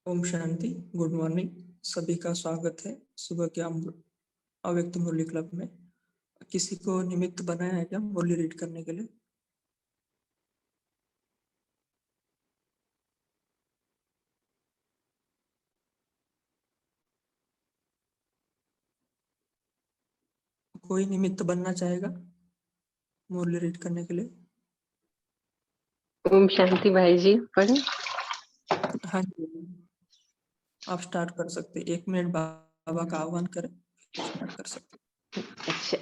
ओम शांति। Good morning. सभी का स्वागत है सुबह के अव्यक्त मुरली क्लब में। किसी को निमित्त बनाया है क्या मुरली रीड करने के लिए? कोई निमित्त बनना चाहेगा मुरली रीड करने के लिए? ओम शांति भाई जी पढ़े। हाँ जी, आप स्टार्ट कर सकते। 1 मिनट बाबा का आह्वान करें, स्टार्ट कर सकते। अच्छा,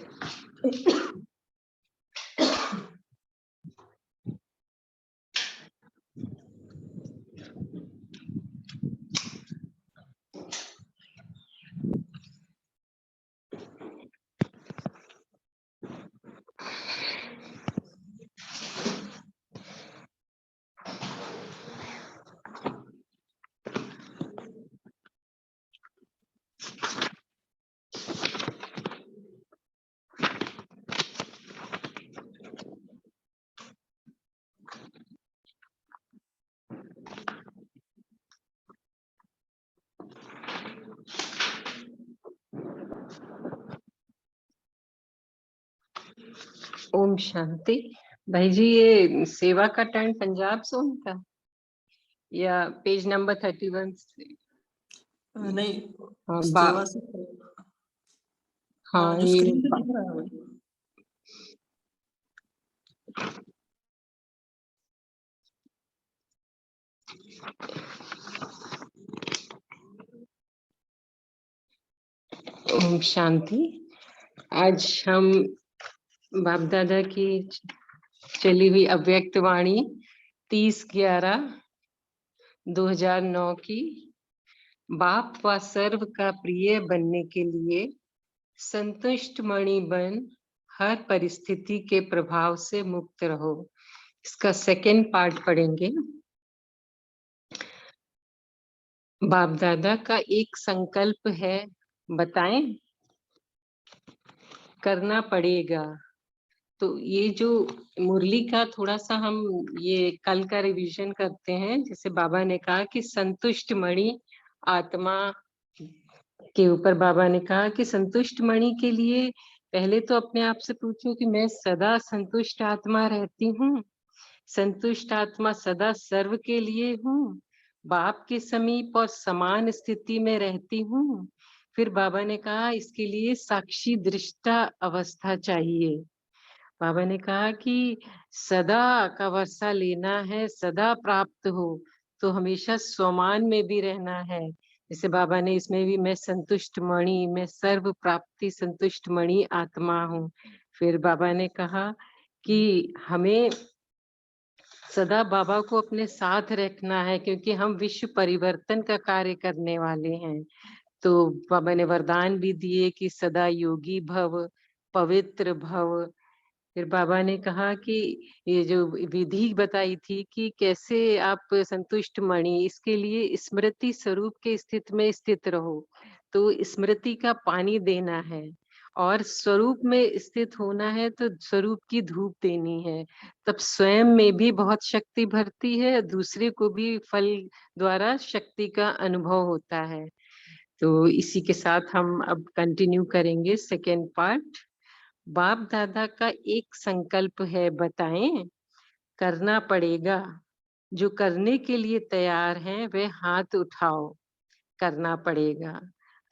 ओम शांति भाई जी। ये सेवा का टर्न पंजाब सोन का या पेज नंबर 31 से? नहीं, हाँ, सेवा से। हाँ जो ये स्क्रीन पे दिख रहा है वही। ओम शांति। आज हम बाप दादा की चली हुई अव्यक्त वाणी 30/11/2009 की बाप व सर्व का प्रिय बनने के लिए संतुष्ट मणि बन हर परिस्थिति के प्रभाव से मुक्त रहो। इसका सेकंड पार्ट पढ़ेंगे। बाप दादा का एक संकल्प है, बताएं। करना पड़ेगा। तो ये जो मुरली का थोड़ा सा हम ये कल का रिवीजन करते हैं। जैसे बाबा ने कहा कि संतुष्ट मणि आत्मा के ऊपर बाबा ने कहा कि संतुष्ट मणि के लिए पहले तो अपने आप से पूछो कि मैं सदा संतुष्ट आत्मा रहती हूँ। संतुष्ट आत्मा सदा सर्व के लिए हूँ, बाप के समीप और समान स्थिति में रहती हूँ। फिर बाबा ने कहा इसके लिए साक्षी दृष्टा अवस्था चाहिए। बाबा ने कहा कि सदा का वर्षा लेना है, सदा प्राप्त हो तो हमेशा स्वमान में भी रहना है। जैसे बाबा ने इसमें भी मैं संतुष्ट मणि, मैं सर्व प्राप्ति संतुष्ट मणि आत्मा हूँ। फिर बाबा ने कहा कि हमें सदा बाबा को अपने साथ रखना है, क्योंकि हम विश्व परिवर्तन का कार्य करने वाले हैं। तो बाबा ने वरदान भी दिए कि सदा योगी भव, पवित्र भव। फिर बाबा ने कहा कि ये जो विधि बताई थी कि कैसे आप संतुष्ट मणि, इसके लिए स्मृति स्वरूप के स्थित में स्थित रहो। तो स्मृति का पानी देना है और स्वरूप में स्थित होना है तो स्वरूप की धूप देनी है। तब स्वयं में भी बहुत शक्ति भरती है, दूसरे को भी फल द्वारा शक्ति का अनुभव होता है। तो इसी के साथ हम अब कंटिन्यू करेंगे सेकेंड पार्ट। बाप दादा का एक संकल्प है, बताएं। करना पड़ेगा। जो करने के लिए तैयार हैं वे हाथ उठाओ। करना पड़ेगा।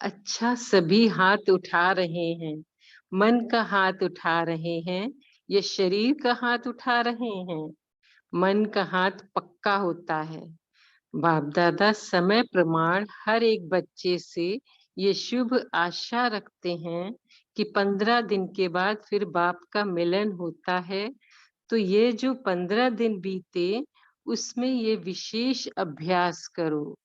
अच्छा, सभी हाथ उठा रहे हैं। मन का हाथ उठा रहे हैं या शरीर का हाथ उठा रहे हैं? मन का हाथ पक्का होता है। बाप दादा समय प्रमाण हर एक बच्चे से ये शुभ आशा रखते हैं कि 15 दिन के बाद फिर बाप का मिलन होता है। तो ये जो 15 दिन बीते उसमें ये विशेष अभ्यास करो।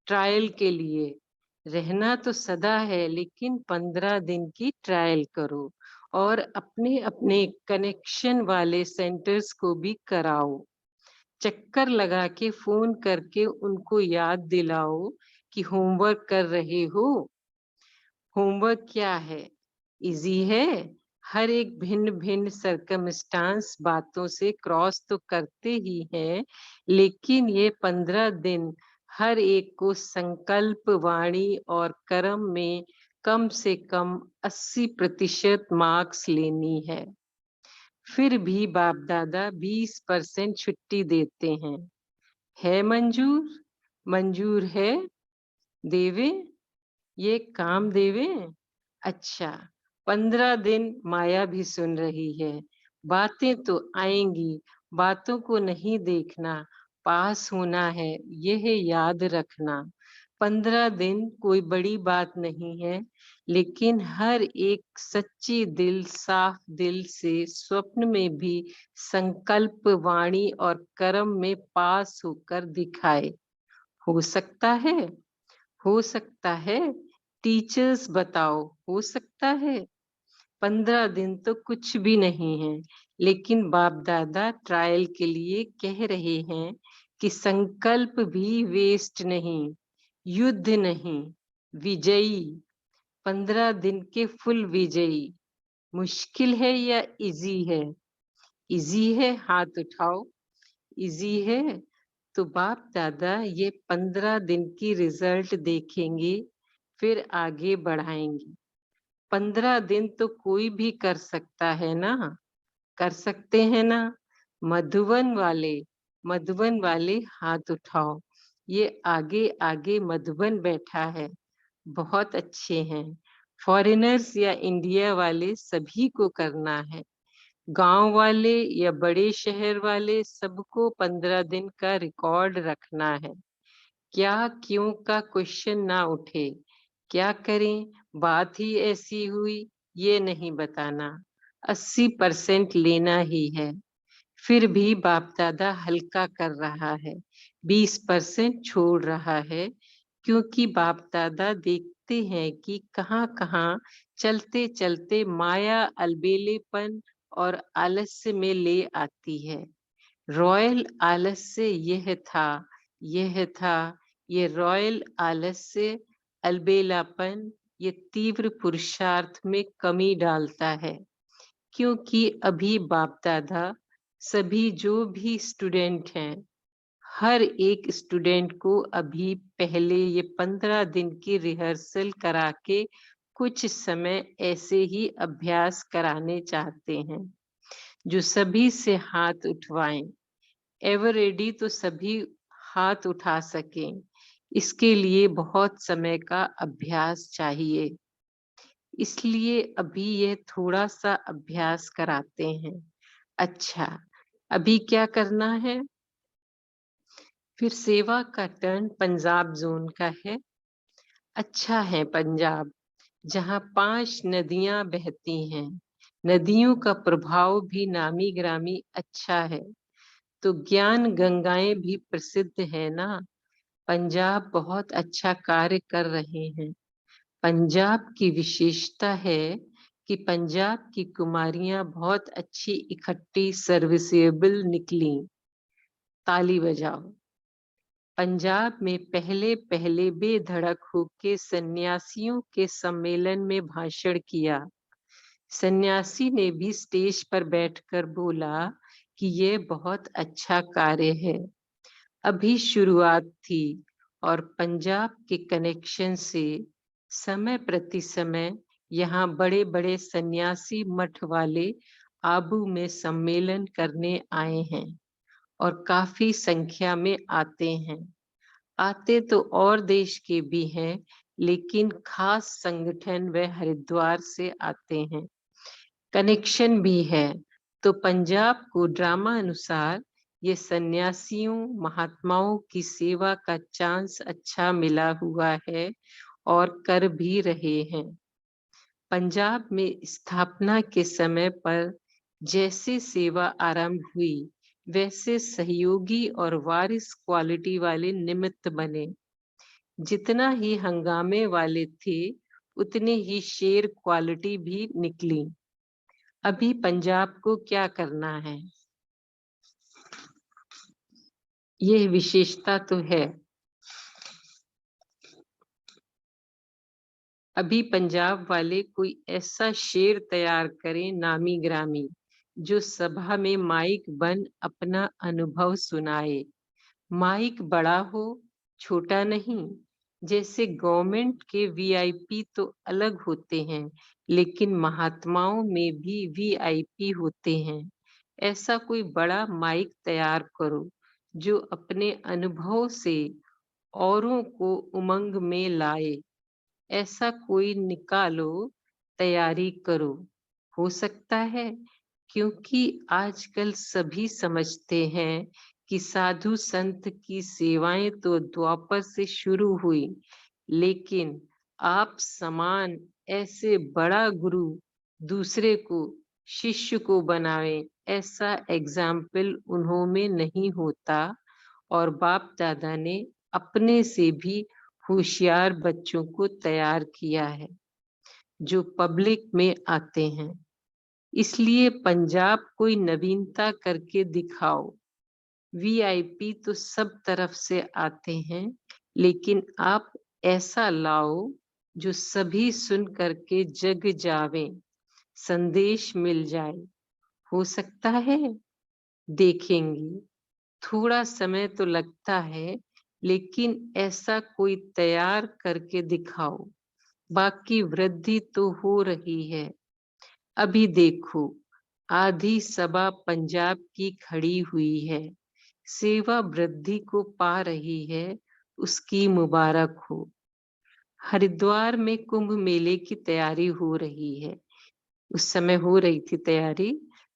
ट्रायल के लिए रहना तो सदा है, लेकिन 15 दिन की ट्रायल करो और अपने अपने कनेक्शन वाले सेंटर्स को भी कराओ। चक्कर लगा के फोन करके उनको याद दिलाओ कि होमवर्क कर रहे हो। होमवर्क क्या है? इजी है। हर एक भिन्न भिन्न सरकमस्टांस बातों से क्रॉस तो करते ही हैं, लेकिन ये 15 दिन हर एक को संकल्प, वाणी और कर्म में कम से कम 80% मार्क्स लेनी है। फिर भी बाप दादा 20% छुट्टी देते हैं। है मंजूर? मंजूर है? देवे? ये काम देवे? अच्छा, 15 दिन माया भी सुन रही है। बातें तो आएंगी, बातों को नहीं देखना, पास होना है, यह याद रखना। 15 दिन कोई बड़ी बात नहीं है, लेकिन हर एक सच्ची दिल, साफ दिल से स्वप्न में भी संकल्प, वाणी और कर्म में पास होकर दिखाए। हो सकता है? हो सकता है? टीचर्स बताओ, हो सकता है? 15 दिन तो कुछ भी नहीं है, लेकिन बाप दादा ट्रायल के लिए कह रहे हैं कि संकल्प भी वेस्ट नहीं, युद्ध नहीं, विजयी। 15 दिन के फुल विजयी। मुश्किल है या इजी है? इजी है, हाथ उठाओ। इजी है तो बाप दादा ये 15 दिन की रिजल्ट देखेंगे, फिर आगे बढ़ाएंगे। 15 दिन तो कोई भी कर सकता है ना? कर सकते हैं ना? मधुबन वाले, मधुबन वाले हाथ उठाओ। ये आगे आगे मधुबन बैठा है, बहुत अच्छे हैं। फॉरेनर्स या इंडिया वाले सभी को करना है। गांव वाले या बड़े शहर वाले सबको 15 दिन का रिकॉर्ड रखना है। क्या क्यों का क्वेश्चन ना उठे। क्या करें, बात ही ऐसी हुई, ये नहीं बताना। 80% लेना ही है। फिर भी बाप दादा हल्का कर रहा है, 20% छोड़ रहा है, क्योंकि बाप दादा देखते हैं कि कहाँ कहाँ चलते चलते माया अलबेलेपन और आलस्य में ले आती है। रॉयल आलस्य यह था, यह था, ये रॉयल आलस्य, अलबेलापन, ये तीव्र पुरुषार्थ में कमी डालता है। क्योंकि अभी बाप दादा सभी जो भी स्टूडेंट हैं, हर एक स्टूडेंट को अभी पहले ये 15 दिन की रिहर्सल करा के कुछ समय ऐसे ही अभ्यास कराने चाहते हैं। जो सभी से हाथ उठवाएं। एवर रेडी तो सभी हाथ उठा सकें। इसके लिए बहुत समय का अभ्यास चाहिए, इसलिए अभी ये थोड़ा सा अभ्यास कराते हैं। अच्छा, अभी क्या करना है? फिर सेवा का टर्न पंजाब जोन का है। अच्छा है पंजाब, जहाँ 5 नदियां बहती हैं। नदियों का प्रभाव भी नामी ग्रामी अच्छा है, तो ज्ञान गंगाएं भी प्रसिद्ध है ना। पंजाब बहुत अच्छा कार्य कर रहे हैं। पंजाब की विशेषता है कि पंजाब की कुमारियां बहुत अच्छी इकट्ठी सर्विसेबल निकली। ताली बजाओ। पंजाब में पहले पहले बेधड़क होके सन्यासियों के सम्मेलन में भाषण किया। सन्यासी ने भी स्टेज पर बैठकर बोला कि ये बहुत अच्छा कार्य है। अभी शुरुआत थी और पंजाब के कनेक्शन से समय प्रति समय यहाँ बड़े बड़े सन्यासी मठ वाले आबू में सम्मेलन करने आए हैं और काफी संख्या में आते हैं। आते तो और देश के भी हैं, लेकिन खास संगठन व हरिद्वार से आते हैं। कनेक्शन भी है, तो पंजाब को ड्रामा अनुसार ये सन्यासियों महात्माओं की सेवा का चांस अच्छा मिला हुआ है और कर भी रहे हैं। पंजाब में स्थापना के समय पर जैसे सेवा आरंभ हुई, वैसे सहयोगी और वारिस क्वालिटी वाले निमित्त बने। जितना ही हंगामे वाले थे, उतने ही शेर क्वालिटी भी निकली। अभी पंजाब को क्या करना है? यह विशेषता तो है। अभी पंजाब वाले कोई ऐसा शेर तैयार करें नामी ग्रामी, जो सभा में माइक बन अपना अनुभव सुनाए। माइक बड़ा हो छोटा नहीं। जैसे गवर्नमेंट के वीआईपी तो अलग होते हैं, लेकिन महात्माओं में भी वीआईपी होते हैं। ऐसा कोई बड़ा माइक तैयार करो जो अपने अनुभव से औरों को उमंग में लाए। ऐसा कोई निकालो, तैयारी करो। हो सकता है, क्योंकि आजकल सभी समझते हैं कि साधु संत की सेवाएं तो द्वापर से शुरू हुई, लेकिन आप समान ऐसे बड़ा गुरु दूसरे को शिष्य को बनावे, ऐसा एग्जाम्पल उन्हों में नहीं होता। और बाप दादा ने अपने से भी होशियार बच्चों को तैयार किया है जो पब्लिक में आते हैं। इसलिए पंजाब कोई नवीनता करके दिखाओ। वीआईपी तो सब तरफ से आते हैं, लेकिन आप ऐसा लाओ जो सभी सुन करके जग जावे, संदेश मिल जाए। हो सकता है, देखेंगे। थोड़ा समय तो लगता है, लेकिन ऐसा कोई तैयार करके दिखाओ। बाकी वृद्धि तो हो रही है। अभी देखो, आधी सभा पंजाब की खड़ी हुई है। सेवा वृद्धि को पा रही है, उसकी मुबारक हो। हरिद्वार में कुंभ मेले की तैयारी हो रही है। उस समय हो रही थी तैयारी,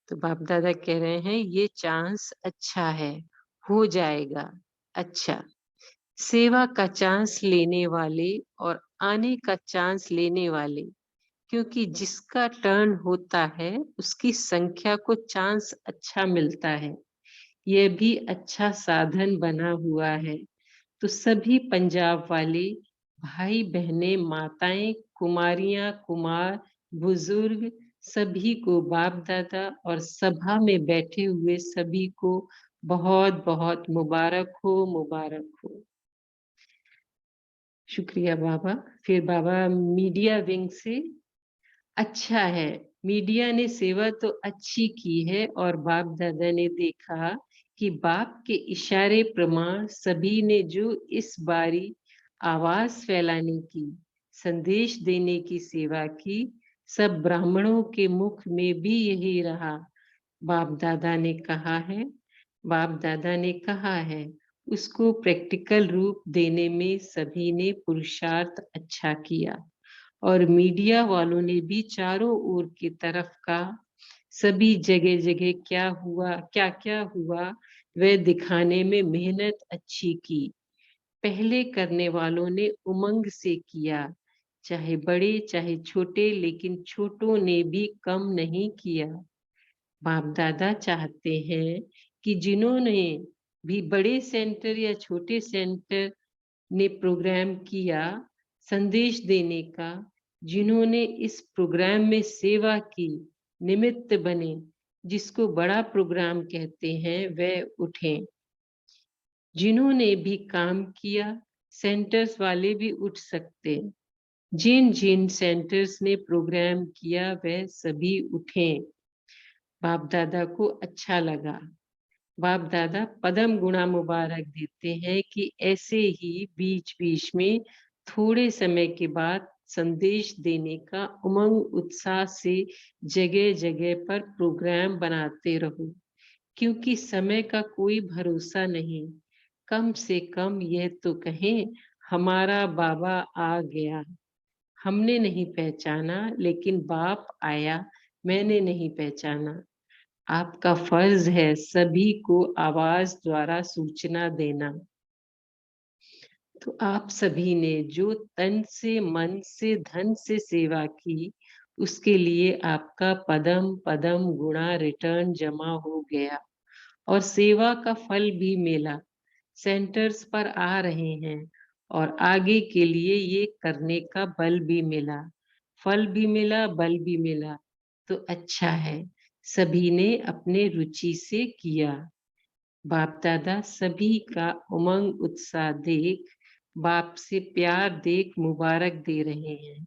तो बाप दादा कह रहे हैं ये चांस अच्छा है, हो जाएगा। अच्छा, सेवा का चांस लेने वाले और आने का चांस लेने वाले, क्योंकि जिसका टर्न होता है उसकी संख्या को चांस अच्छा मिलता है। यह भी अच्छा साधन बना हुआ है। तो सभी पंजाब वाले भाई बहनें, माताएं, कुमारियां, कुमार, बुजुर्ग, सभी को बाप दादा और सभा में बैठे हुए सभी को बहुत बहुत मुबारक हो, मुबारक हो। शुक्रिया बाबा। फिर बाबा मीडिया विंग से, अच्छा है, मीडिया ने सेवा तो अच्छी की है और बाप दादा ने देखा कि बाप के इशारे प्रमाण सभी ने जो इस बारी आवाज फैलाने की, संदेश देने की सेवा की, सब ब्राह्मणों के मुख में भी यही रहा। बाप दादा ने कहा है, बाप दादा ने कहा है, उसको प्रैक्टिकल रूप देने में सभी ने पुरुषार्थ अच्छा किया। और मीडिया वालों ने भी चारों ओर की तरफ का, सभी जगह जगह क्या हुआ, क्या क्या हुआ, वह दिखाने में मेहनत अच्छी की। पहले करने वालों ने उमंग से किया, चाहे बड़े चाहे छोटे, लेकिन छोटों ने भी कम नहीं किया। बाप दादा चाहते हैं कि जिन्होंने भी बड़े सेंटर या छोटे सेंटर ने प्रोग्राम किया संदेश देने का, जिन्होंने इस प्रोग्राम में सेवा की, निमित्त बने, जिसको बड़ा प्रोग्राम कहते हैं, वह उठें। जिन्होंने भी काम किया, सेंटर्स वाले भी उठ सकते। जिन जिन सेंटर्स ने प्रोग्राम किया वह सभी उठें। बाप दादा को अच्छा लगा। बाप दादा पदम गुणा मुबारक देते हैं कि ऐसे ही बीच बीच में थोड़े समय के बाद संदेश देने का उमंग उत्साह से जगह जगह पर प्रोग्राम बनाते रहो, क्योंकि समय का कोई भरोसा नहीं। कम से कम यह तो कहें, हमारा बाबा आ गया। हमने नहीं पहचाना, लेकिन बाप आया, मैंने नहीं पहचाना। आपका फर्ज है सभी को आवाज द्वारा सूचना देना। तो आप सभी ने जो तन से, मन से, धन से सेवा की, उसके लिए आपका पदम पदम गुणा रिटर्न जमा हो गया और सेवा का फल भी मिला। सेंटर्स पर आ रहे हैं और आगे के लिए ये करने का बल भी मिला, फल भी मिला, बल भी मिला। तो अच्छा है, सभी ने अपने रुचि से किया। बाप दादा सभी का उमंग उत्साह देख, बाप से प्यार देख मुबारक दे रहे हैं।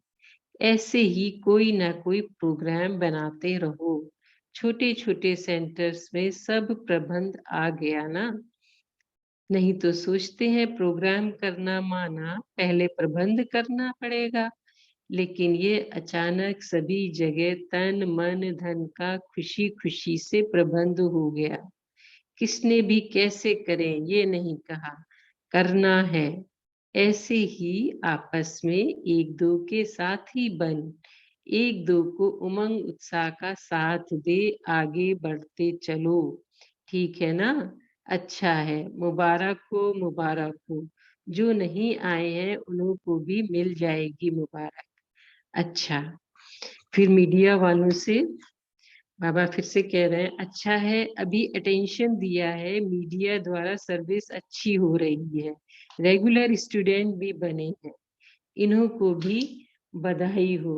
ऐसे ही कोई ना कोई प्रोग्राम बनाते रहो। छोटे छोटे सेंटर्स में सब प्रबंध आ गया ना। नहीं तो सोचते हैं प्रोग्राम करना माना पहले प्रबंध करना पड़ेगा, लेकिन ये अचानक सभी जगह तन मन धन का खुशी खुशी से प्रबंध हो गया। किसने भी कैसे करें ये नहीं कहा, करना है। ऐसे ही आपस में एक दो के साथ ही बन, एक दो को उमंग उत्साह का साथ दे, आगे बढ़ते चलो। ठीक है ना? अच्छा है, मुबारक हो। जो नहीं आए हैं उन्हों को भी मिल जाएगी मुबारक। अच्छा, फिर मीडिया वालों से बाबा फिर से कह रहे हैं, अच्छा है अभी अटेंशन दिया है, मीडिया द्वारा सर्विस अच्छी हो रही है, रेगुलर स्टूडेंट भी बने हैं, इन्हों को भी बधाई हो।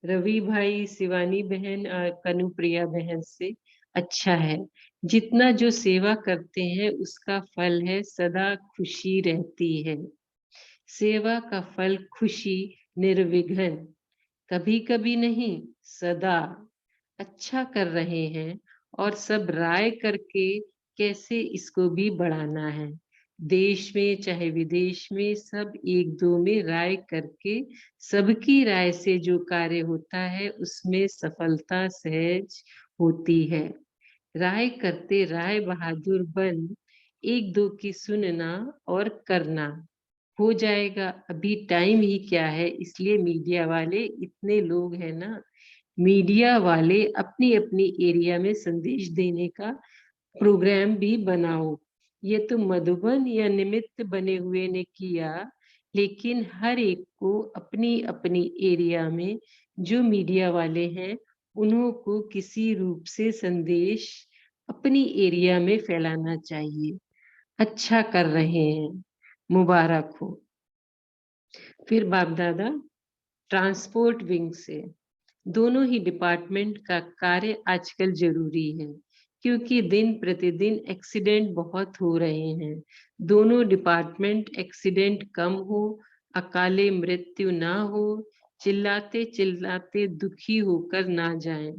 रवि भाई, शिवानी बहन और कनुप्रिया बहन से, अच्छा है, जितना जो सेवा करते हैं उसका फल है सदा खुशी रहती है। सेवा का फल खुशी, निर्विघ्न, कभी कभी नहीं, सदा। अच्छा कर रहे हैं और सब राय करके कैसे इसको भी बढ़ाना है। देश में चाहे विदेश में सब एक दो में राय करके, सबकी राय से जो कार्य होता है उसमें सफलता सहज होती है। राय करते राय बहादुर बन, एक दो की सुनना और करना, हो जाएगा। अभी टाइम ही क्या है, इसलिए मीडिया वाले इतने लोग हैं ना, मीडिया वाले अपनी अपनी एरिया में संदेश देने का प्रोग्राम भी बनाओ। ये तो मधुबन या निमित्त बने हुए ने किया, लेकिन हर एक को अपनी अपनी एरिया में जो मीडिया वाले हैं उन्हों को किसी रूप से संदेश अपनी एरिया में फैलाना चाहिए। अच्छा कर रहे हैं, मुबारक हो। फिर बाप दादा ट्रांसपोर्ट विंग से, दोनों ही डिपार्टमेंट का कार्य आजकल जरूरी है, क्योंकि दिन प्रतिदिन एक्सीडेंट बहुत हो रहे हैं। दोनों डिपार्टमेंट एक्सीडेंट कम हो, अकाले मृत्यु ना हो, चिल्लाते चिल्लाते दुखी होकर ना जाएं,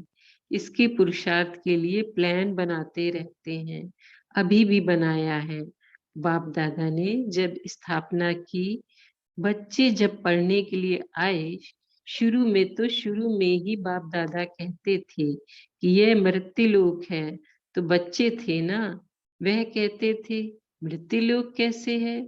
इसके पुरुषार्थ के लिए प्लान बनाते रहते हैं। अभी भी बनाया है। बाप दादा ने जब स्थापना की, बच्चे जब पढ़ने के लिए आए, शुरू में ही बाप दादा कहते थे कि यह मृत्युलोक है, तो बच्चे थे ना, वह कहते थे मृत्युलोक कैसे है,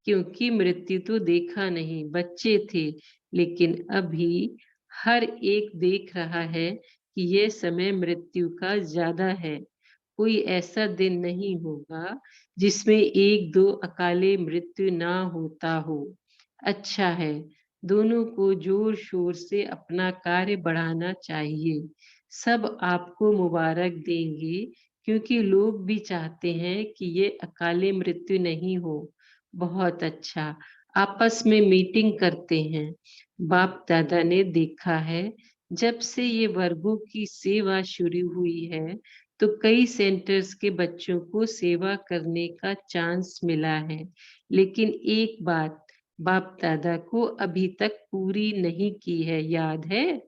क्योंकि मृत्यु तो देखा नहीं, बच्चे थे। लेकिन अभी हर एक देख रहा है कि यह समय मृत्यु का ज्यादा है। कोई ऐसा दिन नहीं होगा जिसमें एक दो अकाले मृत्यु ना होता हो। अच्छा है, दोनों को जोर शोर से अपना कार्य बढ़ाना चाहिए। सब आपको मुबारक देंगे, क्योंकि लोग भी चाहते हैं कि ये अकाले मृत्यु नहीं हो। बहुत अच्छा, आपस में मीटिंग करते हैं। बाप दादा ने देखा है, जब से ये वर्गों की सेवा शुरू हुई है तो कई सेंटर्स के बच्चों को सेवा करने का चांस मिला है, लेकिन एक बात बाप दादा को अभी तक पूरी नहीं की है, याद है?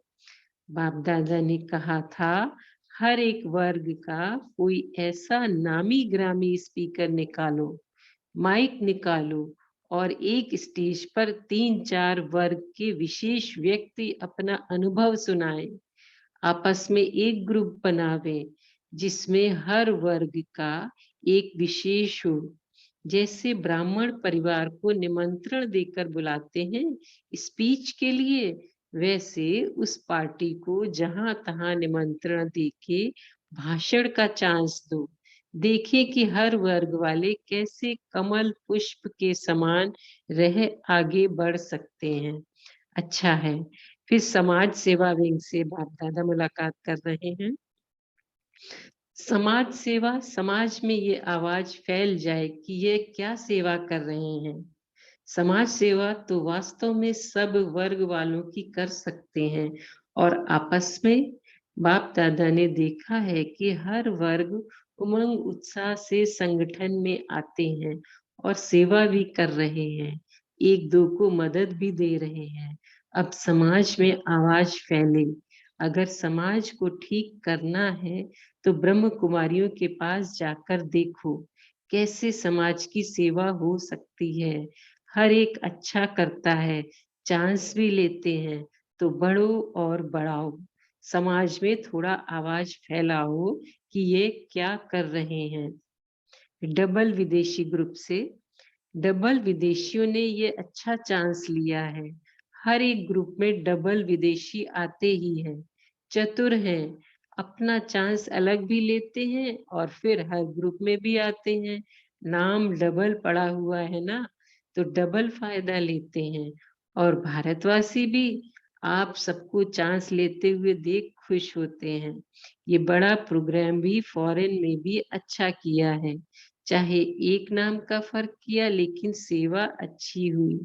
बाप दादा ने कहा था, हर एक वर्ग का कोई ऐसा नामी ग्रामी स्पीकर निकालो, माइक निकालो, और एक स्टेज पर 3-4 वर्ग के विशेष व्यक्ति अपना अनुभव सुनाए। आपस में एक ग्रुप बनावे जिसमें हर वर्ग का एक विशेष हो। जैसे ब्राह्मण परिवार को निमंत्रण देकर बुलाते हैं स्पीच के लिए, वैसे उस पार्टी को जहां तहां निमंत्रण देके भाषण का चांस दो। देखें कि हर वर्ग वाले कैसे कमल पुष्प के समान रह आगे बढ़ सकते हैं। अच्छा है, फिर समाज सेवा विंग से बाप दादा मुलाकात कर रहे हैं। समाज सेवा, समाज में ये आवाज फैल जाए कि ये क्या सेवा कर रहे हैं। समाज सेवा तो वास्तव में सब वर्ग वालों की कर सकते हैं, और आपस में बाप दादा ने देखा है कि हर वर्ग उमंग उत्साह से संगठन में आते हैं और सेवा भी कर रहे हैं, एक दो को मदद भी दे रहे हैं। अब समाज में आवाज फैले। अगर समाज को ठीक करना है तो ब्रह्म कुमारियों के पास जाकर देखो, कैसे समाज की सेवा हो सकती है। हर एक अच्छा करता है, चांस भी लेते हैं, तो बढ़ो और बढ़ाओ। समाज में थोड़ा आवाज फैलाओ कि ये क्या कर रहे हैं। डबल विदेशी ग्रुप से, डबल विदेशियों ने ये अच्छा चांस लिया है। हर एक ग्रुप में डबल विदेशी आते ही हैं, चतुर हैं, अपना चांस अलग भी लेते हैं और फिर हर ग्रुप में भी आते हैं। नाम डबल पड़ा हुआ है ना, तो डबल फायदा लेते हैं। और भारतवासी भी आप सबको चांस लेते हुए देख खुश होते हैं। ये बड़ा प्रोग्राम भी फॉरेन में भी अच्छा किया है, चाहे एक नाम का फर्क किया, लेकिन सेवा अच्छी हुई।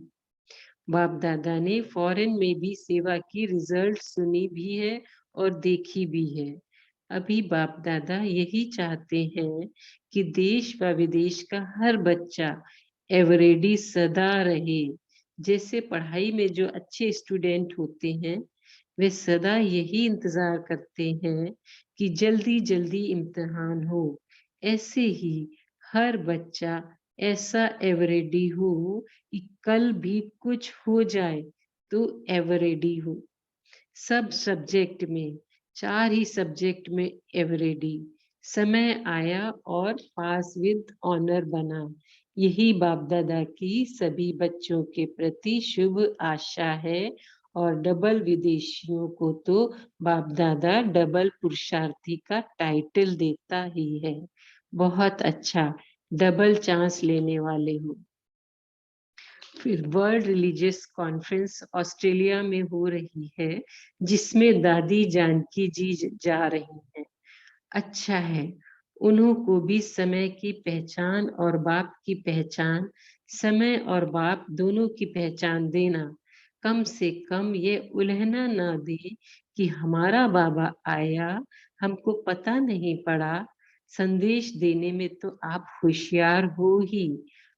बाप दादा ने फॉरेन में भी सेवा की रिजल्ट सुनी भी है और देखी भी है। अभी बाप दादा यही चाहते हैं कि देश व विदेश का हर बच्चा एवरेडी सदा रहे। जैसे पढ़ाई में जो अच्छे स्टूडेंट होते हैं, वे सदा यही इंतजार करते हैं कि जल्दी जल्दी इम्तिहान हो। ऐसे ही हर बच्चा ऐसा एवरेडी हो कि कल भी कुछ हो जाए तो एवरेडी हो। सब सब्जेक्ट में, 4 ही सब्जेक्ट में एवरेडी। समय आया और पास विद ऑनर बना। यही बाप दादा की सभी बच्चों के प्रति शुभ आशा है। और डबल विदेशियों को तो बाप दादा डबल पुरुषार्थी का टाइटल देता ही है। बहुत अच्छा, डबल चांस लेने वाले हो। फिर वर्ल्ड रिलीजियस कॉन्फ्रेंस ऑस्ट्रेलिया में हो रही है, जिसमें दादी जानकी जी जा रही हैं। अच्छा है, उन्हों को भी समय की पहचान और बाप की पहचान, समय और बाप दोनों की पहचान देना। कम से कम ये उलझना ना दे कि हमारा बाबा आया, हमको पता नहीं पड़ा। संदेश देने में तो आप होशियार हो ही।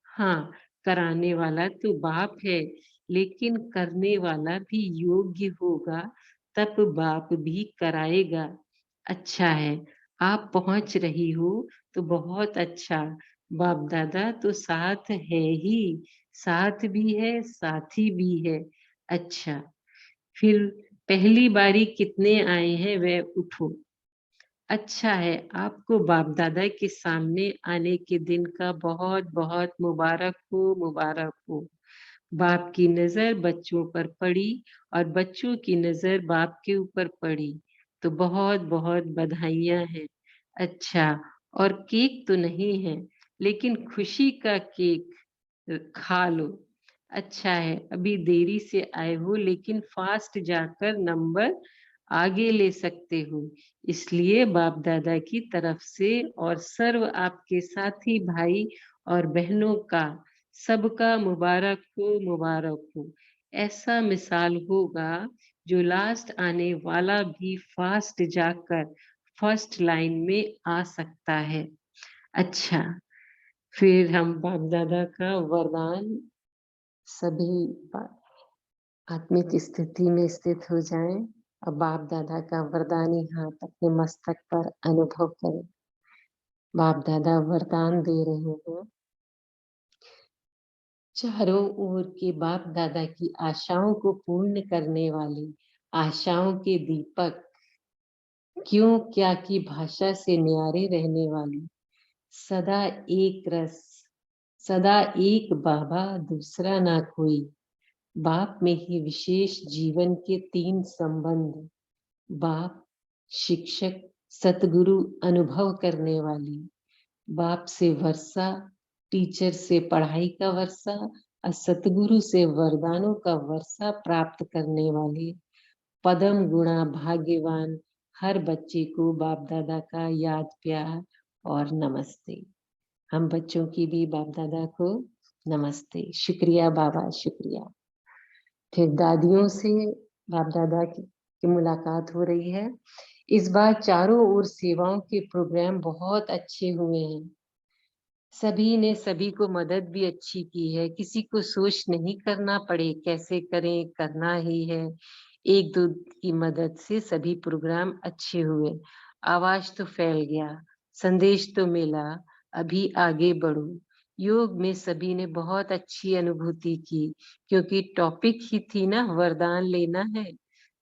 हाँ, कराने वाला तो बाप है, लेकिन करने वाला भी योग्य होगा, तब बाप भी कराएगा। अच्छा है, आप पहुंच रही हो तो बहुत अच्छा। बाप दादा तो साथ है ही, साथ भी है, साथी भी है। अच्छा, फिर पहली बारी कितने आए हैं वह उठो। अच्छा है, आपको बाप दादा के सामने आने के दिन का बहुत बहुत मुबारक हो, मुबारक हो। बाप की नजर बच्चों पर पड़ी और बच्चों की नजर बाप के ऊपर पड़ी, तो बहुत बहुत बधाइयां हैं। अच्छा, और केक तो नहीं है, लेकिन खुशी का केक खा लो। अच्छा है, अभी देरी से आए हो, लेकिन फास्ट जाकर नंबर आगे ले सकते हो। इसलिए बाप दादा की तरफ से और सर्व आपके साथी भाई और बहनों का, सबका मुबारक हो, मुबारक हो। ऐसा मिसाल होगा जो लास्ट आने वाला भी फास्ट जाकर फर्स्ट लाइन में आ सकता है। अच्छा, फिर हम बाप दादा का वरदान, सभी आत्मिक स्थिति में स्थित हो जाएं और बाप दादा का वरदानी हाथ अपने मस्तक पर अनुभव करें। बाप दादा वरदान दे रहे हैं। चारों ओर के बाप दादा की आशाओं को पूर्ण करने वाली, आशाओं के दीपक, क्यों क्या की भाषा से न्यारे रहने वाली, सदा एक रस, सदा एक बाबा दूसरा ना कोई। बाप में ही विशेष जीवन के 3 संबंध, बाप, शिक्षक, सतगुरु, अनुभव करने वाली। बाप से वर्षा, टीचर से पढ़ाई का वर्षा और सतगुरु से वरदानों का वर्षा प्राप्त करने वाली। पदम गुणा भाग्यवान हर बच्चे को बाप दादा का याद प्यार और नमस्ते। हम बच्चों की भी बाप दादा को नमस्ते, शुक्रिया बाबा, शुक्रिया। फिर दादियों से बाप दादा की मुलाकात हो रही है। इस बार चारों ओर सेवाओं के प्रोग्राम बहुत अच्छे हुए हैं। सभी ने सभी को मदद भी अच्छी की है, किसी को सोच नहीं करना पड़े कैसे करें, करना ही है। एक दो की मदद से सभी प्रोग्राम अच्छे हुए। आवाज तो फैल गया, संदेश तो मिला, अभी आगे बढ़ो। योग में सभी ने बहुत अच्छी अनुभूति की, क्योंकि टॉपिक ही थी ना वरदान लेना है,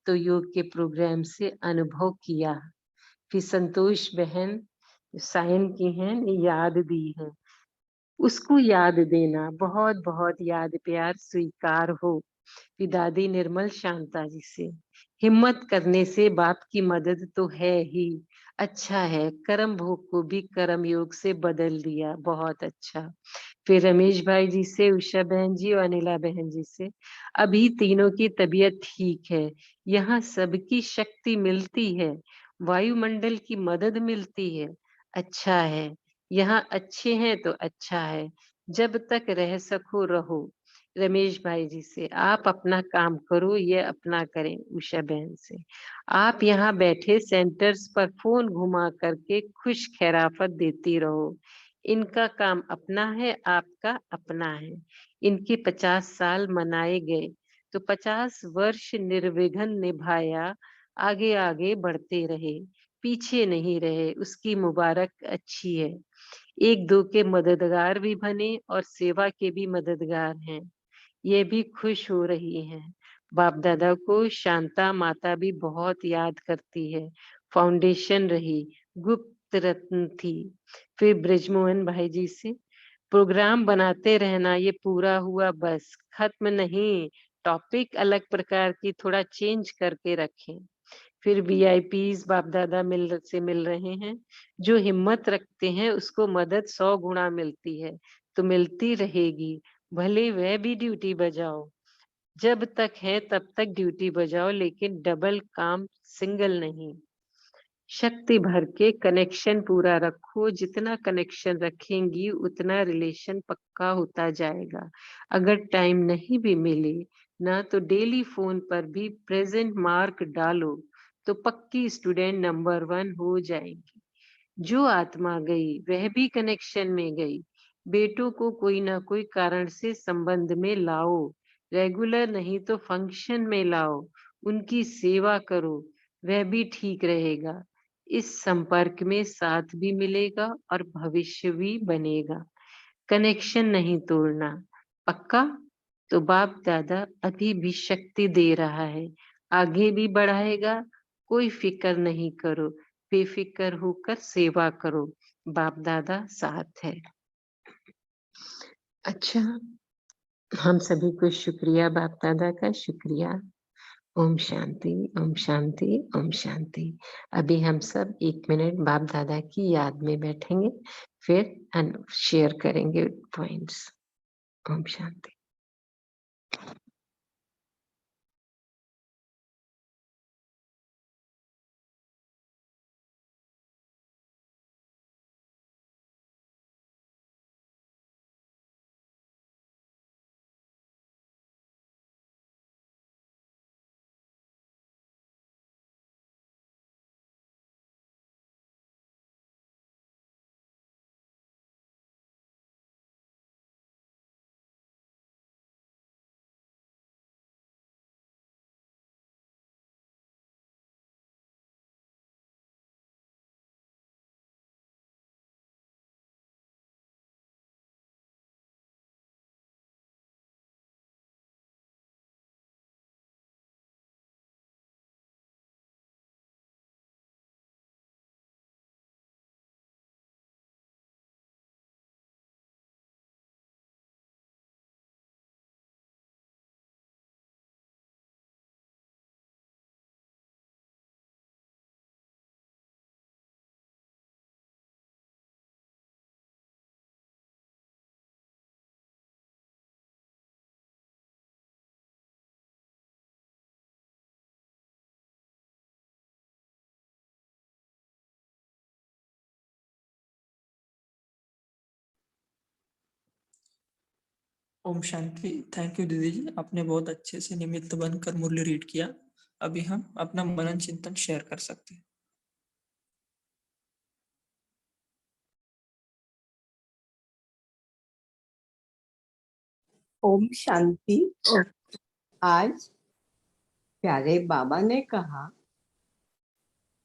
तो योग के प्रोग्राम से अनुभव किया। फिर संतोष बहन साइन की हैं, याद दी है, उसको याद देना, बहुत बहुत याद प्यार स्वीकार हो। फिर दादी निर्मल शांता जी से, हिम्मत करने से बाप की मदद तो है ही, अच्छा है कर्म भोग को भी कर्म योग से बदल दिया, बहुत अच्छा। फिर रमेश भाई जी से, उषा बहन जी और अनिला बहन जी से, अभी तीनों की तबीयत ठीक है, यहाँ सबकी शक्ति मिलती है, वायुमंडल की मदद मिलती है, अच्छा है, यहाँ अच्छे हैं तो अच्छा है, जब तक रह सको रहो। रमेश भाई जी से, आप अपना काम करो, ये अपना करें। उषा बहन से, आप यहाँ बैठे सेंटर्स पर फोन घुमा करके खुश खैराफत देती रहो, इनका काम अपना है, आपका अपना है। इनके 50 साल मनाए गए, तो 50 वर्ष निर्विघ्न निभाया, आगे आगे बढ़ते रहे, पीछे नहीं रहे, उसकी मुबारक अच्छी है। एक दो के मददगार भी बने और सेवा के भी मददगार हैं, ये भी खुश हो रही हैं। बाप दादा को शांता माता भी बहुत याद करती है, फाउंडेशन रही, गुप्त रत्न थी। फिर ब्रिजमोहन भाई जी से, प्रोग्राम बनाते रहना, ये पूरा हुआ बस, खत्म नहीं, टॉपिक अलग प्रकार की थोड़ा चेंज करके रखें। फिर वीआईपीज बाप दादा मिल रहे हैं, जो हिम्मत रखते हैं उसको मदद 100 गुना मिलती है, तो मिलती रहेगी, भले वह भी ड्यूटी बजाओ, जब तक है तब तक ड्यूटी बजाओ, लेकिन डबल काम सिंगल नहीं। शक्ति भर के कनेक्शन पूरा रखो, जितना कनेक्शन रखेंगी उतना रिलेशन पक्का होता जाएगा। अगर टाइम नहीं भी मिले ना, तो डेली फोन पर भी प्रेजेंट मार्क डालो, तो पक्की स्टूडेंट नंबर 1 हो जाएगी। जो आत्मा गई वह भी कनेक्शन में गई, बेटों को कोई ना कोई कारण से संबंध में लाओ, रेगुलर नहीं तो फंक्शन में लाओ, उनकी सेवा करो, वह भी ठीक रहेगा। इस संपर्क में साथ भी मिलेगा और भविष्य भी बनेगा। कनेक्शन नहीं तोड़ना, पक्का? तो बाप दादा अभी भी शक्ति दे रहा है, आगे भी बढ़ाएगा, कोई फिक्र नहीं करो, बेफिक्र होकर सेवा करो, बाप दादा साथ है। अच्छा, हम सभी को शुक्रिया, बाप दादा का शुक्रिया। ओम शांति, ओम शांति, ओम शांति। अभी हम सब 1 मिनट बाप दादा की याद में बैठेंगे, फिर शेयर करेंगे पॉइंट्स। ओम शांति। ओम शांति। थैंक यू दीदी जी, आपने बहुत अच्छे से निमित्त बनकर मुरली रीड किया। अभी हम अपना मनन चिंतन शेयर कर सकते हैं। ओम शांति। आज प्यारे बाबा ने कहा,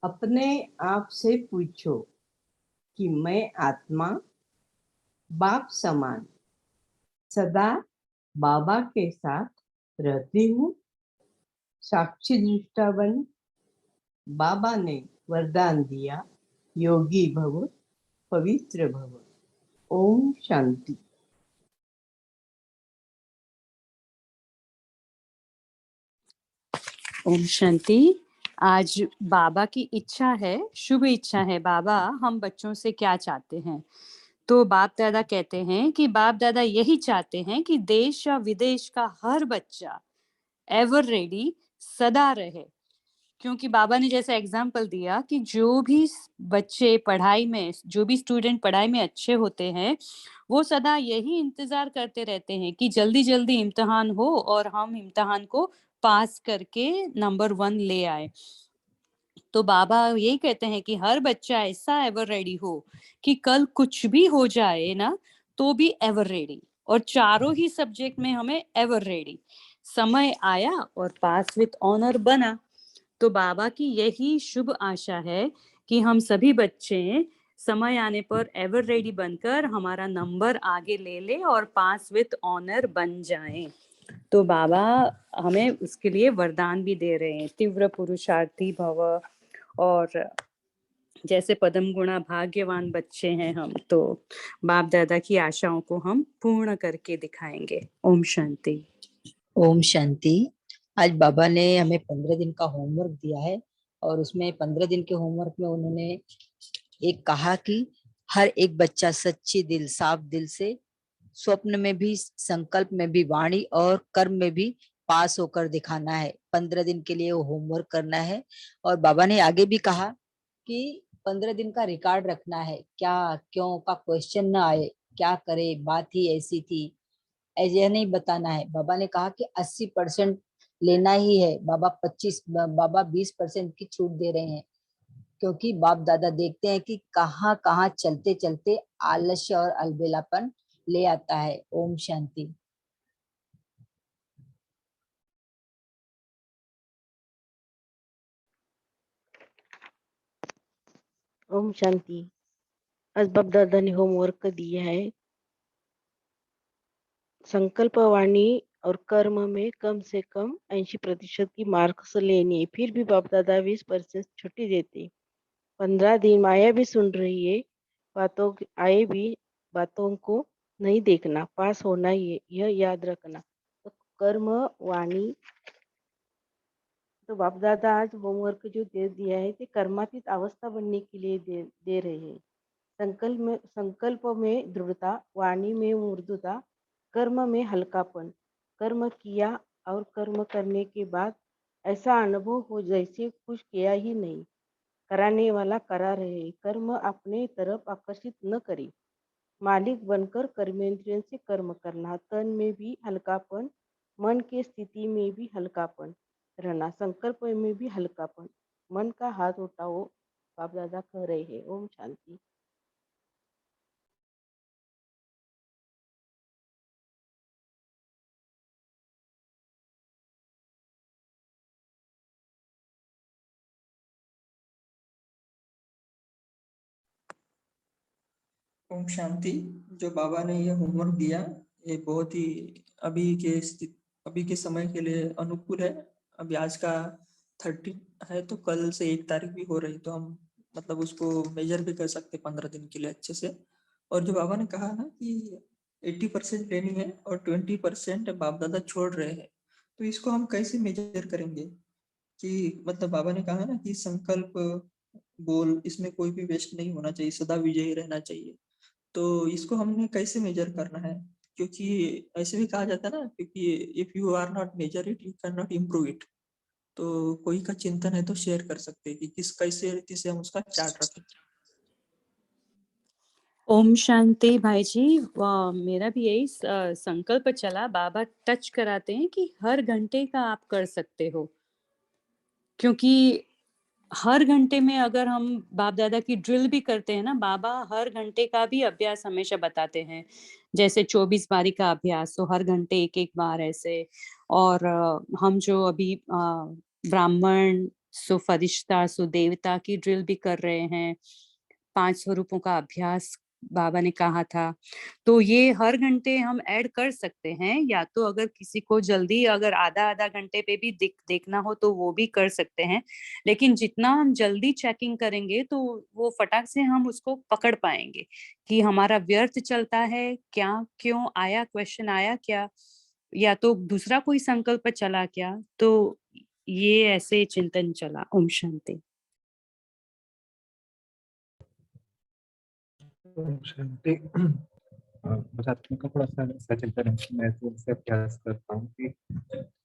अपने आप से पूछो कि मैं आत्मा बाप समान सदा बाबा के साथ रहती हूँ। साक्षी दृष्टा बन बाबा ने वरदान दिया, योगी भव, पवित्र भव। ओम शांति। ओम शांति। आज बाबा की इच्छा है, शुभ इच्छा है। बाबा हम बच्चों से क्या चाहते हैं? तो बाप दादा कहते हैं कि बाप दादा यही चाहते हैं कि देश या विदेश का हर बच्चा एवर रेडी सदा रहे। क्योंकि बाबा ने जैसा एग्जाम्पल दिया कि जो भी बच्चे पढ़ाई में, जो भी स्टूडेंट पढ़ाई में अच्छे होते हैं, वो सदा यही इंतजार करते रहते हैं कि जल्दी जल्दी इम्तिहान हो और हम इम्तिहान को पास करके नंबर 1 ले आए। तो बाबा यही कहते हैं कि हर बच्चा ऐसा एवर रेडी हो कि कल कुछ भी हो जाए ना तो भी एवर रेडी, और चारों ही सब्जेक्ट में हमें एवर रेडी। समय आया और पास विद ऑनर बना। तो बाबा की यही शुभ आशा है कि हम सभी बच्चे समय आने पर एवर रेडी बनकर हमारा नंबर आगे ले ले और पास विद ऑनर बन जाएं। तो बाबा हमें उसके लिए वरदान भी दे रहे हैं, तीव्र पुरुषार्थी भव, और जैसे पदम गुणा भाग्यवान बच्चे हैं हम, तो बाप दादा की आशाओं को हम पूर्ण करके दिखाएंगे। ओम शांति। ओम शांति। आज बाबा ने हमें 15 दिन का होमवर्क दिया है और उसमें 15 दिन के होमवर्क में उन्होंने एक कहा कि हर एक बच्चा सच्चे दिल, साफ दिल से स्वप्न में भी, संकल्प में भी, वाणी और कर्म में भी पास होकर दिखाना है। 15 दिन के लिए वो होमवर्क करना है। और बाबा ने आगे भी कहा कि 15 दिन का रिकॉर्ड रखना है, क्या क्यों का क्वेश्चन ना आए, क्या करे, बात ही ऐसी थी, ऐसे नहीं बताना है। बाबा ने कहा कि 80% लेना ही है, बाबा 20% की छूट दे रहे हैं, क्योंकि बाप दादा देखते हैं कि कहाँ कहाँ चलते चलते आलस्य और अलबेलापन ले आता है। ओम शांति। ओम शांति। आज बाप दादा ने होमवर्क दिया है, संकल्प, वाणी और कर्म में कम से कम 80% की मार्क्स लेनी है। फिर भी बाप दादा 20% छुट्टी देते। 15 दिन माया भी सुन रही है, आए भी बातों को नहीं देखना, पास होना ही, यह याद रखना। तो कर्म, वाणी, तो बाप दादा आज होमवर्क जो दे दिया है ते कर्मातीत अवस्था बनने के लिए दे रहे हैं। संकल्प में दृढ़ता, वाणी में मृदुता, कर्म में हल्कापन। कर्म किया और कर्म करने के बाद ऐसा अनुभव हो जैसे कुछ किया ही नहीं, कराने वाला करा रहे। कर्म अपने तरफ आकर्षित न करे, मालिक बनकर कर्मेंद्रियों से कर्म करना। तन में भी हल्कापन, मन की स्थिति में भी हल्कापन रहना, संकल्प में भी हल्कापन। मन का हाथ उठाओ, बाप दादा कह रहे हैं। ओम शांति। ओम शांति। जो बाबा ने ये होमवर्क दिया, ये बहुत ही अभी के समय के लिए अनुकूल है। अभी आज का 30 है तो कल से 1 तारीख भी हो रही, तो हम मतलब उसको मेजर भी कर सकते 15 दिन के लिए अच्छे से। और जो बाबा ने कहा ना कि 80% लेनी है और 20% बाप दादा छोड़ रहे हैं, तो इसको हम कैसे मेजर करेंगे? कि मतलब बाबा ने कहा ना कि संकल्प, गोल, इसमें कोई भी वेस्ट नहीं होना चाहिए, सदा विजयी रहना चाहिए। तो इसको हमने कैसे मेजर करना है? क्योंकि ऐसे भी कहा जाता है ना, क्योंकि if you are not measure it, you can not improve it. तो कोई का चिंतन है तो शेयर कर सकते हैं कि किस कैसे रीति से हम उसका चार्ट रखें। ओम शांति भाई जी। मेरा भी यही संकल्प चला। बाबा टच कराते हैं कि हर घंटे का आप कर सकते हो, क्योंकि हर घंटे में अगर हम बाप दादा की ड्रिल भी करते हैं ना, बाबा हर घंटे का भी अभ्यास हमेशा बताते हैं। जैसे 24 बारी का अभ्यास, तो हर घंटे एक एक बार ऐसे। और हम जो अभी ब्राह्मण सो फरिश्ता सो देवता की ड्रिल भी कर रहे हैं, 5 स्वरूपों का अभ्यास बाबा ने कहा था। तो ये हर घंटे हम ऐड कर सकते हैं, या तो अगर किसी को जल्दी अगर आधा आधा घंटे पे भी देखना हो तो वो भी कर सकते हैं। लेकिन जितना हम जल्दी चेकिंग करेंगे तो वो फटाक से हम उसको पकड़ पाएंगे कि हमारा व्यर्थ चलता है क्या, क्यों आया, क्वेश्चन आया क्या, या तो दूसरा कोई संकल्प चला क्या। तो ये ऐसे चिंतन चला। ओम शांति। शांति। मुझे आत्मा का थोड़ा सा सचेतन है कि मैं तो उससे अभ्यास करता हूँ कि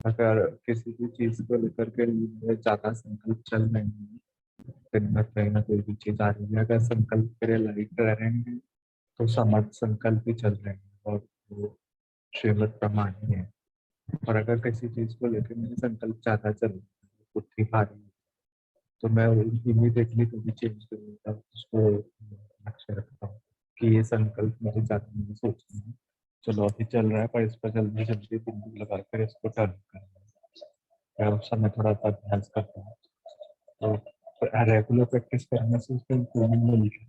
अगर किसी भी चीज को लेकर के लिए ज्यादा संकल्प चल रहे हैं, दिन भर कहीं ना कोई भी चीज आ रही है, अगर संकल्प मेरे लाइट रह रहे हैं तो समर्थ संकल्प भी चल रहे हैं और वो श्रीमत प्रमाण ही है। और अगर किसी चीज को लेकर मेरे संकल्प ज्यादा चल रहे हैं, बुद्धि भारी है, तो मैं इमीडिएटली कभी चेंज कर देता हूँ, उसको लक्ष्य रखता हूँ कि ये संकल्प मेरे ज्यादा नहीं सोचना है, चलो अभी चल रहा है पर इस पर जल्दी जल्दी बिंदु लगाकर इसको टर्न करना है। मैं उस समय थोड़ा सा अभ्यास करता हूँ, तो रेगुलर प्रैक्टिस करने से उसका इम्प्रूवमेंट मिलता है।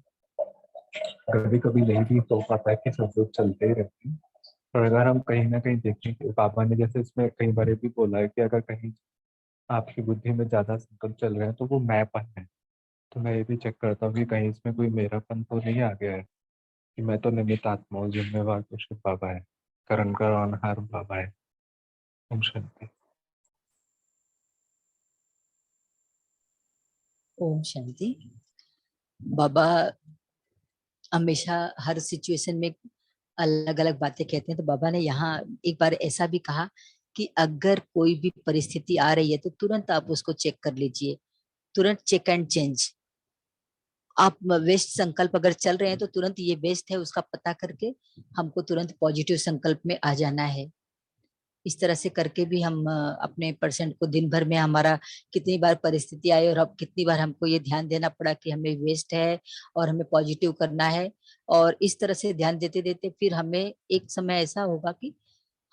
कभी कभी नहीं भी हो पाता है कि सब लोग चलते ही रहते हैं, पर अगर हम कहीं ना कहीं देखें कि पापा ने जैसे इसमें कई बार भी बोला है कि अगर कहीं आपकी बुद्धि में ज्यादा संकल्प चल रहे हैं तो वो मैंपन है। तो मैं ये भी चेक करता हूँ कि कहीं इसमें कोई मेरापन तो नहीं आ गया है, कि मैं तो निमित्त आत्मा हूँ, जिम्मेवार तो शिव बाबा है, करण का अनहार बाबा है। ओम शांति। ओम शांति। बाबा हमेशा हर सिचुएशन में अलग अलग बातें कहते हैं, तो बाबा ने यहाँ एक बार ऐसा भी कहा कि अगर कोई भी परिस्थिति आ रही है तो तुरंत आप उसको चेक कर लीजिए, तुरंत चेक एंड चेंज। आप वेस्ट संकल्प अगर चल रहे हैं तो तुरंत ये वेस्ट है उसका पता करके हमको तुरंत पॉजिटिव संकल्प में आ जाना है। इस तरह से करके भी हम अपने परसेंट को दिन भर में हमारा कितनी बार परिस्थिति आई और अब कितनी बार हमको ये ध्यान देना पड़ा कि हमें वेस्ट है और हमें पॉजिटिव करना है। और इस तरह से ध्यान देते देते फिर हमें एक समय ऐसा होगा कि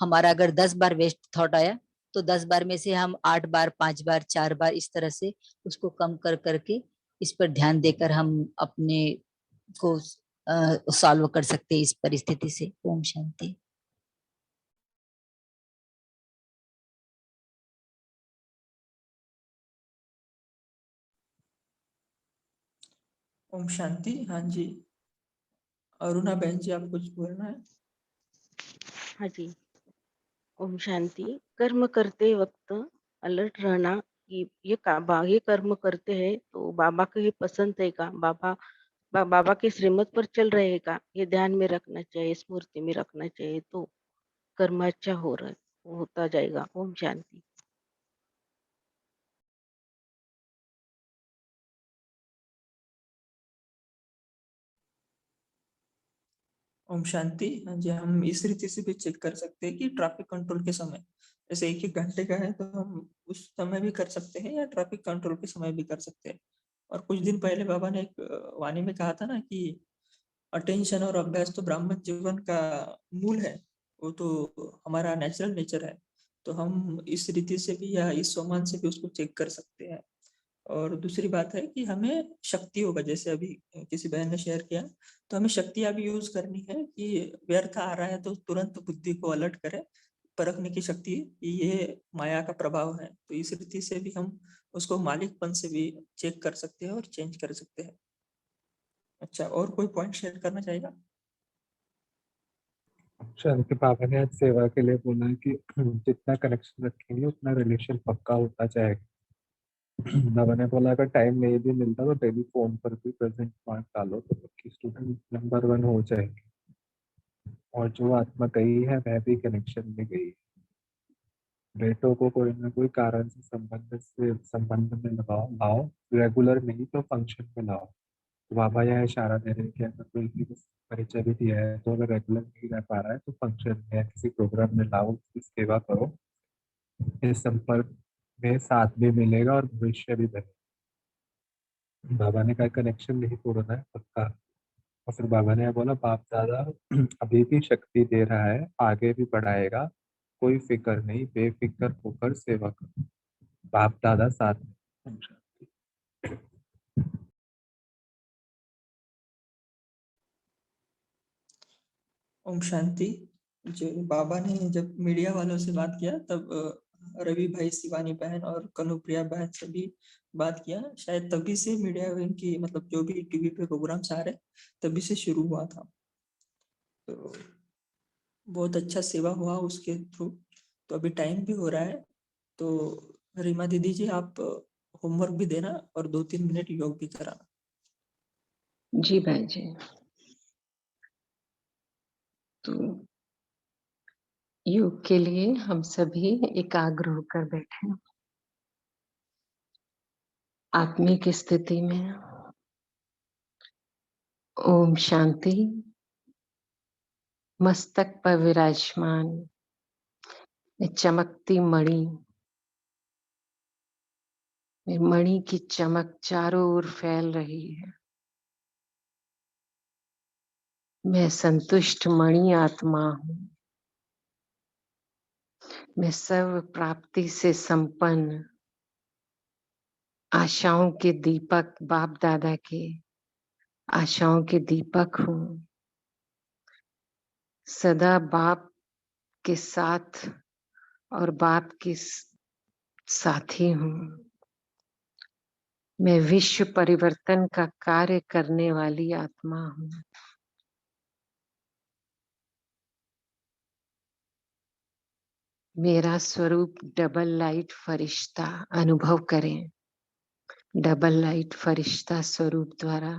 हमारा अगर 10 बार वेस्ट थॉट आया तो 10 बार में से हम 8 बार, 5 बार, 4 बार इस तरह से उसको कम कर करके इस पर ध्यान देकर हम अपने को सॉल्व कर सकते हैं इस परिस्थिति से। ओम शांति। ओम शांति। हाँ जी, अरुणा बहन जी, आप कुछ बोलना है? हाँ जी, ओम शांति। कर्म करते वक्त अलर्ट रहना कि ये कर्म करते हैं तो बाबा को ये पसंद है का, बाबा के श्रीमत पर चल रहे का, ये ध्यान में रखना चाहिए, स्मृति में रखना चाहिए, तो कर्म अच्छा होता जाएगा। ओम शांति। ओम शांति। हाँ जी, हम इस रीति से भी चेक कर सकते हैं कि ट्रैफिक कंट्रोल के समय, जैसे 1-1 घंटे का है तो हम उस समय भी कर सकते हैं या ट्रैफिक कंट्रोल के समय भी कर सकते हैं। और कुछ दिन पहले बाबा ने एक वाणी में कहा था ना कि अटेंशन और अभ्यास तो ब्राह्मण जीवन का मूल है, वो तो हमारा नेचुरल नेचर है। तो हम इस रीति से भी या इस सम्मान से भी उसको चेक कर सकते हैं। और दूसरी बात है कि हमें शक्ति होगा, जैसे अभी किसी बहन ने शेयर किया, तो हमें शक्तियां भी यूज करनी है कि व्यर्थ आ रहा है तो तुरंत बुद्धि को अलर्ट करें, परखने की शक्ति, ये माया का प्रभाव है। तो इस रीति से भी हम उसको मालिकपन से भी चेक कर सकते हैं और चेंज कर सकते हैं। अच्छा, और कोई पॉइंट शेयर करना चाहेगा? शांति। बाबा ने आज सेवा के लिए बोला है कि जितना कनेक्शन रखेंगे उतना रिलेशन पक्का होता जाएगा। बाबा ने बोला अगर टाइम नहीं भी मिलता तो डेली फोन पर भी प्रेजेंट पॉइंट डालो तो आपकी स्टूडेंट नंबर 1 हो जाएगी। और जो आत्मा गई है वह भी कनेक्शन में गई है। बेटों को कोई ना कोई कारण से संबंध में लगाओ, लाओ, रेगुलर नहीं तो फंक्शन में लाओ। तो बाबा यह इशारा दे रहे हैं कि अगर कोई भी परिचय भी दिया है तो अगर रेगुलर नहीं रह पा रहा है तो फंक्शन में या किसी प्रोग्राम में लाओ, उसकी सेवा करो। इस संपर्क में साथ भी मिलेगा और भविष्य भी बनेगा। बाबा ने कहा कनेक्शन नहीं तोड़ना है, पक्का। और फिर बाबा ने बोला बाप दादा अभी भी शक्ति दे रहा है, आगे भी बढ़ाएगा, कोई फिक्र नहीं, बेफिक्र होकर सेवा करो, बाप दादा साथ में। ओम शांति। जो बाबा ने जब मीडिया वालों से बात किया तब रवि भाई, शिवानी बहन और कनुप्रिया बहन से भी बात किया। शायद तभी से मीडिया की मतलब जो भी टीवी पे प्रोग्राम्स आ रहे तभी से शुरू हुआ था। तो बहुत अच्छा सेवा हुआ उसके थ्रू। तो अभी टाइम भी हो रहा है, तो रीमा दीदी जी आप होमवर्क भी देना और 2-3 मिनट योग भी कराना। जी भाई जी। तो योग के लिए हम सभी एकाग्र होकर बैठे आत्मिक स्थिति में। ओम शांति। मस्तक पर विराजमान चमकती मणि, मणि की चमक चारों ओर फैल रही है। मैं संतुष्ट मणि आत्मा हूँ। मैं सर्व प्राप्ति से संपन्न आशाओं के दीपक, बाप दादा के आशाओं के दीपक हूँ। सदा बाप के साथ और बाप के साथी हूँ। मैं विश्व परिवर्तन का कार्य करने वाली आत्मा हूँ। मेरा स्वरूप डबल लाइट फरिश्ता अनुभव करें। डबल लाइट फरिश्ता स्वरूप द्वारा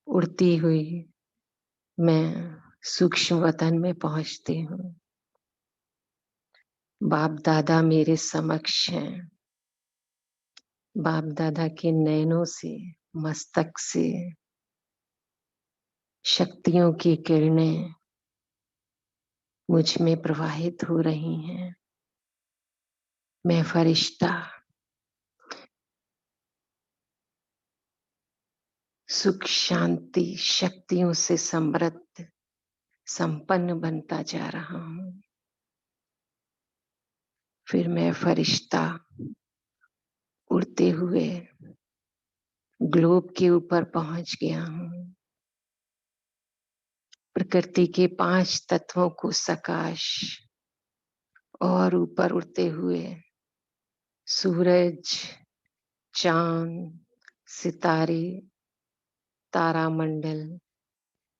उड़ती हुई मैं सूक्ष्म वतन में पहुंचती हूँ। बाप दादा मेरे समक्ष हैं। बाप दादा के नैनों से, मस्तक से शक्तियों की किरणें मुझ में प्रवाहित हो रही हैं। मैं फरिश्ता सुख शांति शक्तियों से समृद्ध संपन्न बनता जा रहा हूँ। फिर मैं फरिश्ता उड़ते हुए ग्लोब के ऊपर पहुंच गया हूँ। प्रकृति के 5 तत्वों को सकाश और ऊपर उड़ते हुए सूरज, चांद, सितारे, तारामंडल,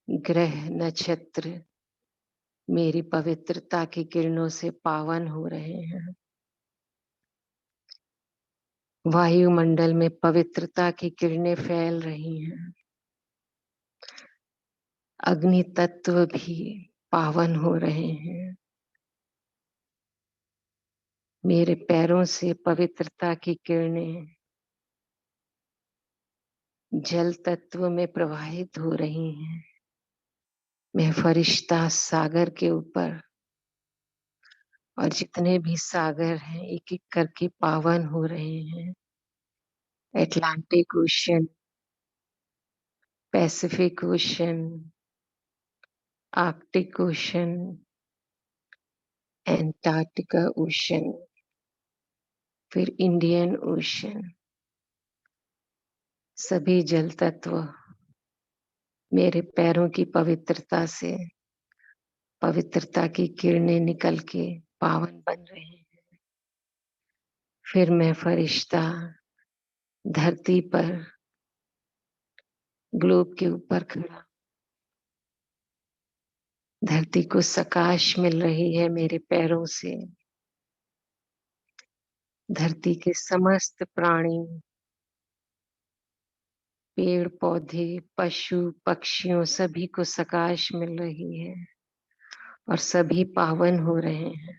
ग्रह, नक्षत्र मेरी पवित्रता की किरणों से पावन हो रहे हैं। वायुमंडल में पवित्रता की किरणें फैल रही हैं। अग्नि तत्व भी पावन हो रहे हैं। मेरे पैरों से पवित्रता की किरणें जल तत्व में प्रवाहित हो रही हैं। मैं फरिश्ता सागर के ऊपर और जितने भी सागर हैं एक एक करके पावन हो रहे हैं। Atlantic ocean, Pacific ocean, Arctic ocean, Antarctica ocean, फिर इंडियन ओशन, सभी जल तत्व मेरे पैरों की पवित्रता से पवित्रता की किरणें निकल के पावन बन रहे हैं। फिर मैं फरिश्ता धरती पर ग्लोब के ऊपर खड़ा, धरती को सकाश मिल रही है मेरे पैरों से। धरती के समस्त प्राणी, पेड़ पौधे, पशु पक्षियों सभी को सकाश मिल रही है और सभी पावन हो रहे हैं।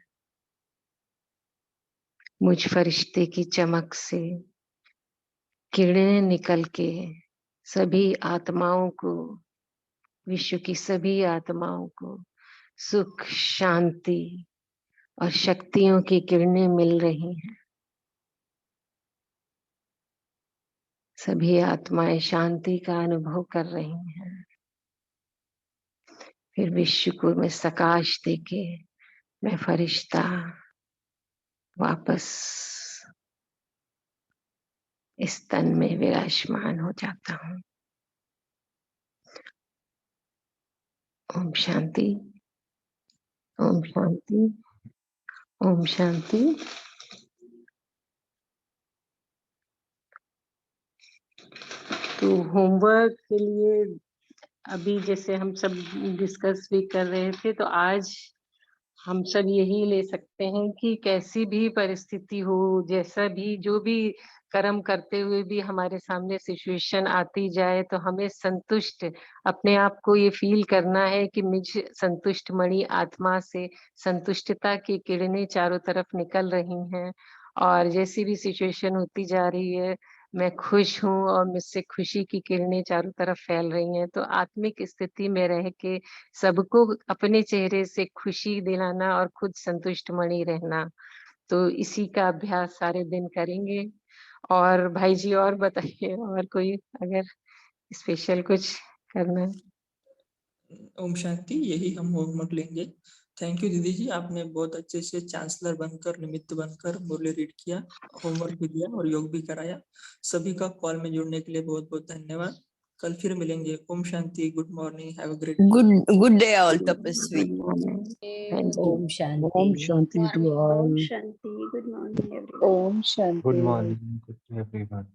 मुझ फरिश्ते की चमक से किरणें निकल के सभी आत्माओं को, विश्व की सभी आत्माओं को सुख, शांति और शक्तियों की किरणें मिल रही हैं। सभी आत्माएं शांति का अनुभव कर रही हैं। फिर विश्व को मैं सकाश देके मैं फरिश्ता वापस इस तन में विराजमान हो जाता हूँ। ओम शांति। ओम शांति। ओम शांति। तो होमवर्क के लिए अभी जैसे हम सब डिस्कस भी कर रहे थे, तो आज हम सब यही ले सकते हैं कि कैसी भी परिस्थिति हो, जैसा भी जो भी कर्म करते हुए भी हमारे सामने सिचुएशन आती जाए, तो हमें संतुष्ट अपने आप को ये फील करना है कि मुझ संतुष्ट मणि आत्मा से संतुष्टता की किरणें चारों तरफ निकल रही हैं, और जैसी भी सिचुएशन होती जा रही है मैं खुश हूँ और मुझसे खुशी की किरणें चारों तरफ फैल रही हैं। तो आत्मिक स्थिति में रह के सबको अपने चेहरे से खुशी दिलाना और खुद संतुष्ट मणि रहना, तो इसी का अभ्यास सारे दिन करेंगे। और भाई जी और बताइए, और कोई अगर स्पेशल कुछ करना है? ओम शांति, यही हम होमवर्क लेंगे। थैंक यू दीदी जी, आपने बहुत अच्छे से चांसलर बनकर, निमित्त बनकर मुरली रीड किया, होमवर्क भी दिया और योग भी कराया। सभी का कॉल में जुड़ने के लिए बहुत बहुत धन्यवाद। कल फिर मिलेंगे। ओम शांति, good morning, have a great Good day all tapasvi. Thank you. ओम शांति। Om Shanti to all. Om Shanti. Good morning, everyone. Om Shanti. Good morning, good day everyone.